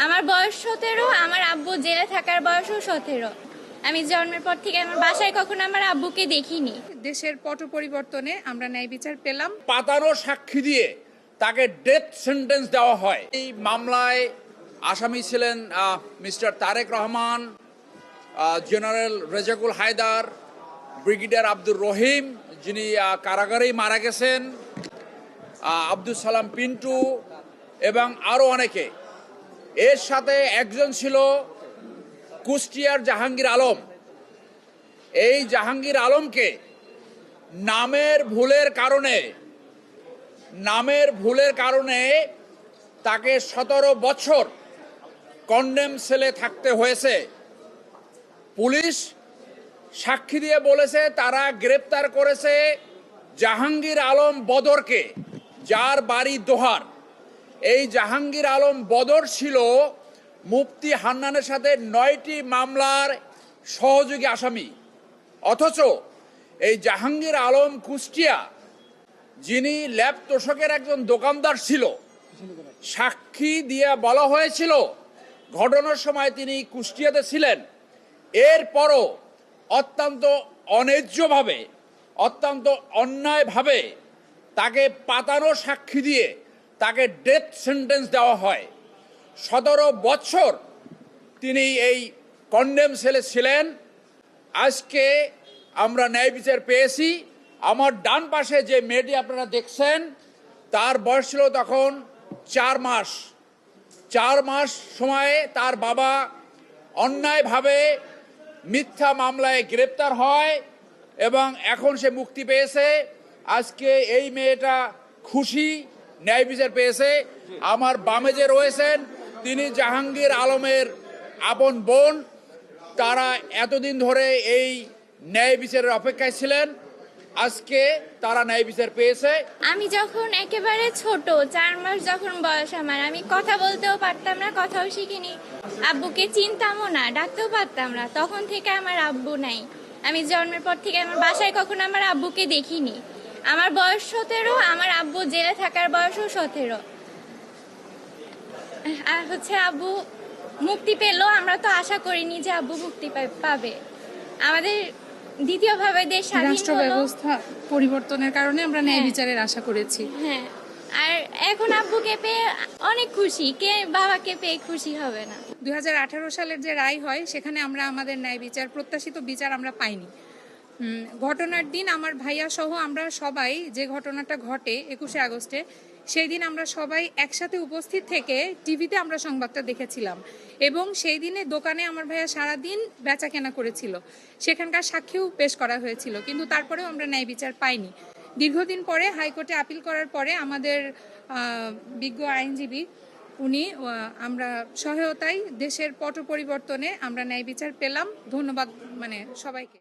আমার বয়স 17, আমার আব্বু জেলে থাকার বয়সও 17। আমি জন্মের পর থেকে আমার বাসায় কখনো আমার আব্বুকে দেখিনি। দেশের পট পরিবর্তনে আমরা ন্যায় বিচার পেলাম। পাতানো সাক্ষী দিয়ে তাকে ডেথ সেন্টেন্স দেওয়া হয়। এই মামলায় আসামি ছিলেন mister Tarique Rahman, general Rezaqul Haider, brigadier Abdur Rahim যিনি কারাগারেই মারা গেছেন, আব্দুল সালাম পিন্টু এবং আরও অনেকে। এর সাথে একজন ছিল কুষ্টিয়ার জাহাঙ্গীর আলম। এই জাহাঙ্গীর আলমকে নামের ভুলের কারণে তাকে 17 বছর কন্ডেম সেলে থাকতে হয়েছে। পুলিশ সাক্ষী দিয়ে বলেছে তারা গ্রেপ্তার করেছে জাহাঙ্গীর আলম বদরকে, যার বাড়ি দোহার। এই জাহাঙ্গীর আলম বদর ছিল মুফতি হান্নানের সাথে 9টি মামলার সহযোগী আসামি। অথচ এই জাহাঙ্গীর আলম কুষ্টিয়া, যিনি ল্যাব তোষকের একজন দোকানদার ছিল, সাক্ষী দিয়ে বলা হয়েছিল ঘটনার সময় তিনি কুষ্টিয়াতে ছিলেন। এরপরও অত্যন্ত অন্যায্যভাবে, অত্যন্ত অন্যায়ভাবে তাকে পাতানো সাক্ষী দিয়ে তাকে ডেথ সেন্টেন্স দেওয়া হয়। 17 বছর তিনি এই কন্ডেম সেলে ছিলেন। আজকে আমরা ন্যায় বিচার পেয়েছি। আমার ডান পাশে যে মেয়েটি আপনারা দেখছেন, তার বয়স ছিল তখন 4 মাস। 4 মাস সময়ে তার বাবা অন্যায়ভাবে মিথ্যা মামলায় গ্রেপ্তার হয় এবং এখন সে মুক্তি পেয়েছে। আজকে এই মেয়েটা খুশি, ন্যায় বিচার পেয়েছে। আমার বামে যে রয়েছেন তিনি জাহাঙ্গীর আলমের আপন বোন। তারা এতদিন ধরে এই ন্যায় বিচারের অপেক্ষায় ছিলেন। আজকে তারা ন্যায় বিচার পেয়েছে। আমি যখন একেবারে ছোট, 4 মাস যখন বয়স আমার, আমি কথা বলতেও পারতাম না, কথাও শিখিনি, আব্বুকে চিনতামও না, ডাকতেও পারতাম না। তখন থেকে আমার আব্বু নাই। আমি জন্মের পর থেকে আমার বাসায় কখনো আমার আব্বুকে দেখিনি। আমার বয়স 17, আমার আব্বু জেলে থাকার বয়সও 17। আর আব্বু মুক্তি পেল, আমরা তো আশা করিনি যে আব্বু মুক্তি পাবে। আমাদের দ্বিতীয়ভাবে দেশ স্বাধীন রাষ্ট্র হলো। ব্যবস্থা পরিবর্তনের কারণে আমরা ন্যায় বিচারের আশা করেছি। হ্যাঁ, আর এখন আব্বুকে পেয়ে অনেক খুশি। কে বাবাকে পেয়ে খুশি হবে না? 2018 সালের যে রায় হয় সেখানে আমরা আমাদের ন্যায় বিচার, প্রত্যাশিত বিচার আমরা পাইনি। ঘটনার দিন আমার ভাইয়া সহ আমরা সবাই, যে ঘটনাটা ঘটে 21শে আগস্টে, সেই দিন আমরা সবাই একসাথে উপস্থিত থেকে টিভিতে আমরা সংবাদটা দেখেছিলাম এবং সেই দিনে দোকানে আমার ভাইয়া সারাদিন বেচা কেনা করেছিল। সেখানকার সাক্ষীও পেশ করা হয়েছিল, কিন্তু তারপরেও আমরা ন্যায় বিচার পাইনি। দীর্ঘদিন পরে হাইকোর্টে আপিল করার পরে আমাদের বিজ্ঞ আইনজীবী উনি আমরা সহায়তায় দেশের পট পরিবর্তনে আমরা ন্যায় বিচার পেলাম। ধন্যবাদ সবাইকে।